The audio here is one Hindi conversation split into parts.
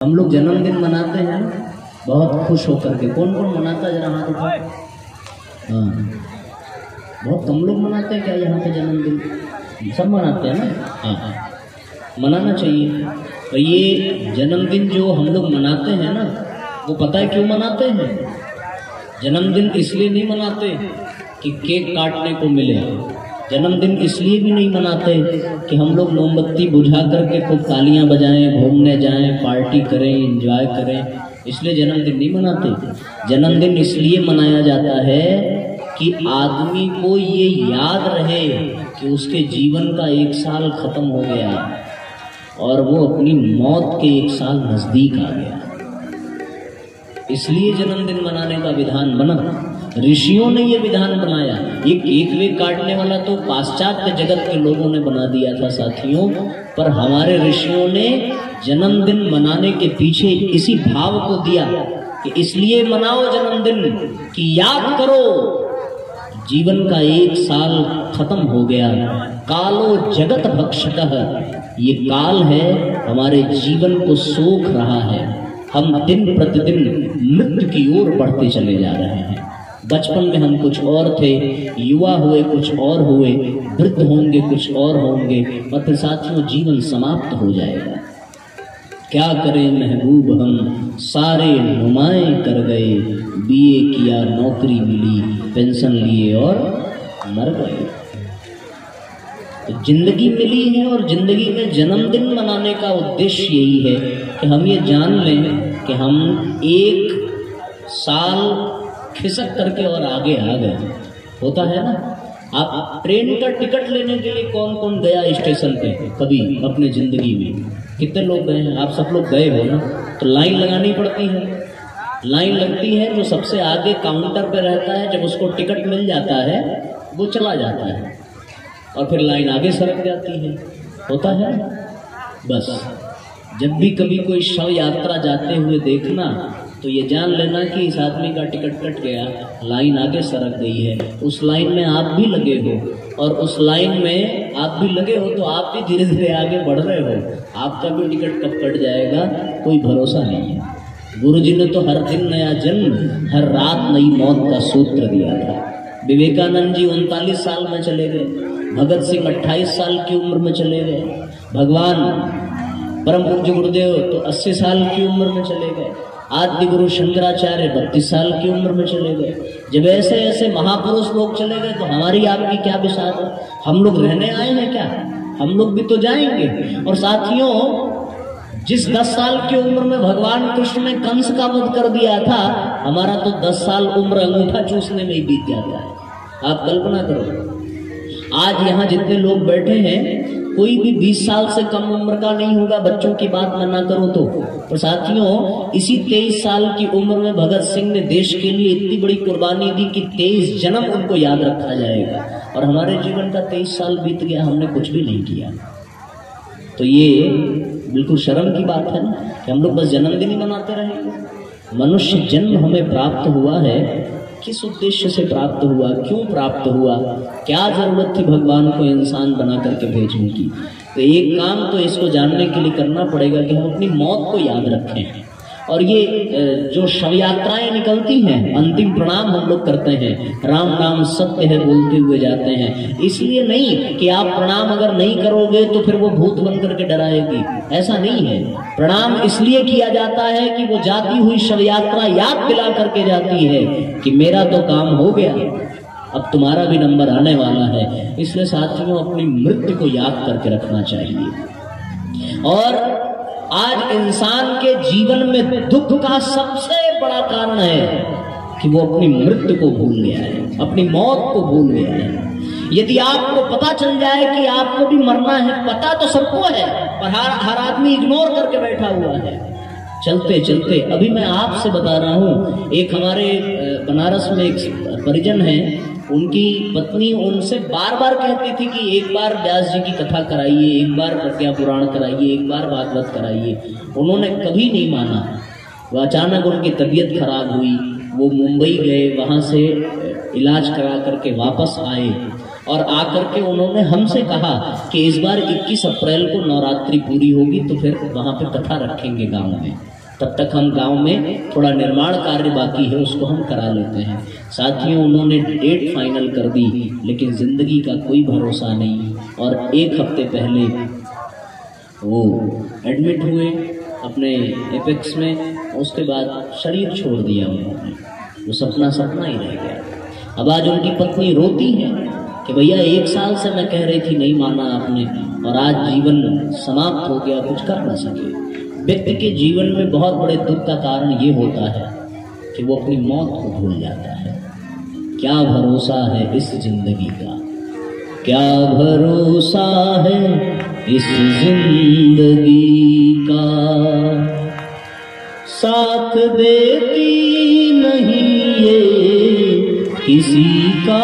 हम लोग जन्मदिन मनाते हैं ना बहुत खुश होकर के। कौन कौन मनाता है जरा हाथ उठाओ। हाँ, बहुत कम लोग मनाते हैं क्या यहाँ पे जन्मदिन? सब मनाते हैं ना। हाँ, मनाना चाहिए। तो ये जन्मदिन जो हम लोग मनाते हैं ना, वो पता है क्यों मनाते हैं? जन्मदिन इसलिए नहीं मनाते कि केक काटने को मिले। जन्मदिन इसलिए भी नहीं मनाते कि हम लोग मोमबत्ती बुझा करके खूब तालियां बजाएं, घूमने जाएं, पार्टी करें, एंजॉय करें, इसलिए जन्मदिन नहीं मनाते। जन्मदिन इसलिए मनाया जाता है कि आदमी को ये याद रहे कि उसके जीवन का 1 साल खत्म हो गया और वो अपनी मौत के 1 साल नजदीक आ गया। इसलिए जन्मदिन मनाने का विधान बना। ऋषियों ने ये विधान बनाया। ये केक वेक काटने वाला तो पाश्चात्य जगत के लोगों ने बना दिया था साथियों, पर हमारे ऋषियों ने जन्मदिन मनाने के पीछे इसी भाव को दिया कि इसलिए मनाओ जन्मदिन कि याद करो जीवन का 1 साल खत्म हो गया। कालो जगत भक्षकः, ये काल है हमारे जीवन को सोख रहा है। हम दिन प्रतिदिन मृत्यु की ओर बढ़ते चले जा रहे हैं। बचपन में हम कुछ और थे, युवा हुए कुछ और हुए, वृद्ध होंगे कुछ और होंगे, और फिर साथियों जीवन समाप्त हो जाएगा। क्या करें महबूब हम सारे नुमाएं कर गए, बीए किया नौकरी मिली, पेंशन लिए और मर गए। तो जिंदगी मिली है और जिंदगी में जन्मदिन मनाने का उद्देश्य यही है कि हम ये जान लें कि हम 1 साल खिसक करके और आगे आ गए। होता है ना, आप ट्रेन का टिकट लेने के लिए कौन कौन गया स्टेशन पे कभी अपने जिंदगी में? कितने लोग गए हैं? आप सब लोग गए हो ना। तो लाइन लगानी पड़ती है। लाइन लगती है, जो सबसे आगे काउंटर पे रहता है, जब उसको टिकट मिल जाता है वो चला जाता है और फिर लाइन आगे सरक जाती है। होता है। बस जब भी कभी कोई शव यात्रा जाते हुए देखना तो ये जान लेना कि इस आदमी का टिकट कट गया, लाइन आगे सरक गई है। उस लाइन में आप भी लगे हो और उस लाइन में आप भी लगे हो तो आप भी धीरे धीरे आगे बढ़ रहे हो। आपका भी टिकट कब कट जाएगा कोई भरोसा नहीं है। गुरुजी ने तो हर दिन नया जन्म, हर रात नई मौत का सूत्र दिया था। विवेकानंद जी 39 साल में चले गए, भगत सिंह 28 साल की उम्र में चले गए, भगवान परम पूज्य गुरुदेव तो 80 साल की उम्र में चले गए, आदि गुरु शंकराचार्य 32 साल की उम्र में चले गए। जब ऐसे ऐसे महापुरुष लोग चले गए तो हमारी आपकी क्या विसार है? हम लोग रहने आए हैं क्या? हम लोग भी तो जाएंगे। और साथियों, जिस 10 साल की उम्र में भगवान कृष्ण ने कंस का वध कर दिया था, हमारा तो 10 साल उम्र अंगूठा चूसने में ही बीत जाता है। आप कल्पना करो, आज यहाँ जितने लोग बैठे हैं कोई भी 20 साल से कम उम्र का नहीं होगा, बच्चों की बात मैं ना करूं तो साथियों, इसी 23 साल की उम्र में भगत सिंह ने देश के लिए इतनी बड़ी कुर्बानी दी कि 23 जन्म उनको याद रखा जाएगा। और हमारे जीवन का 23 साल बीत गया, हमने कुछ भी नहीं किया। तो ये बिल्कुल शर्म की बात है ना कि हम लोग बस जन्मदिन ही मनाते रहेंगे। मनुष्य जन्म हमें प्राप्त हुआ है, किस उद्देश्य से प्राप्त हुआ, क्यों प्राप्त हुआ, क्या जरूरत थी भगवान को इंसान बना करके भेजने की? तो एक काम तो इसको जानने के लिए करना पड़ेगा कि हम अपनी मौत को याद रखें। और ये जो शव यात्राएं निकलती हैं, अंतिम प्रणाम हम लोग करते हैं, राम नाम सत्य है बोलते हुए जाते हैं, इसलिए नहीं कि आप प्रणाम अगर नहीं करोगे तो फिर वो भूत बन करके डराएगी, ऐसा नहीं है। प्रणाम इसलिए किया जाता है कि वो जाती हुई शव यात्रा याद दिला करके जाती है कि मेरा तो काम हो गया, अब तुम्हारा भी नंबर आने वाला है। इसलिए साथियों, अपनी मृत्यु को याद करके रखना चाहिए। और आज इंसान के जीवन में दुख का सबसे बड़ा कारण है कि वो अपनी मृत्यु को भूल गया है, अपनी मौत को भूल गया है। यदि आपको पता चल जाए कि आपको भी मरना है, पता तो सबको है, पर हर आदमी इग्नोर करके बैठा हुआ है। चलते चलते अभी मैं आपसे बता रहा हूँ, एक हमारे बनारस में एक परिजन है, उनकी पत्नी उनसे बार बार कहती थी कि एक बार व्यास जी की कथा कराइए, एक बार प्रज्ञा पुराण कराइए, एक बार भागवत कराइए। उन्होंने कभी नहीं माना। वो अचानक उनकी तबीयत खराब हुई, वो मुंबई गए, वहाँ से इलाज करा करके वापस आए और आकर के उन्होंने हमसे कहा कि इस बार 21 अप्रैल को नवरात्रि पूरी होगी तो फिर वहाँ पे कथा रखेंगे गाँव में। तब तक हम गांव में थोड़ा निर्माण कार्य बाकी है, उसको हम करा लेते हैं। साथियों, उन्होंने डेट फाइनल कर दी, लेकिन जिंदगी का कोई भरोसा नहीं। और 1 हफ्ते पहले वो एडमिट हुए अपने एपेक्स में, उसके बाद शरीर छोड़ दिया उन्होंने। वो सपना सपना ही रह गया। अब आज उनकी पत्नी रोती है कि भैया 1 साल से मैं कह रही थी, नहीं माना आपने, और आज जीवन समाप्त हो गया, कुछ कर ना सके। व्यक्ति के जीवन में बहुत बड़े दुख का कारण ये होता है कि वो अपनी मौत को भूल जाता है। क्या भरोसा है इस जिंदगी का, क्या भरोसा है इस जिंदगी का, साथ देती नहीं ये किसी का,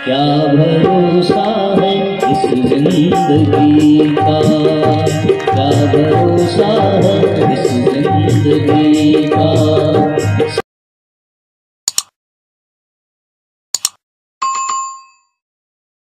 क्या भरोसा है इस जिंदगी का, क्या भरोसा है इस जिंदगी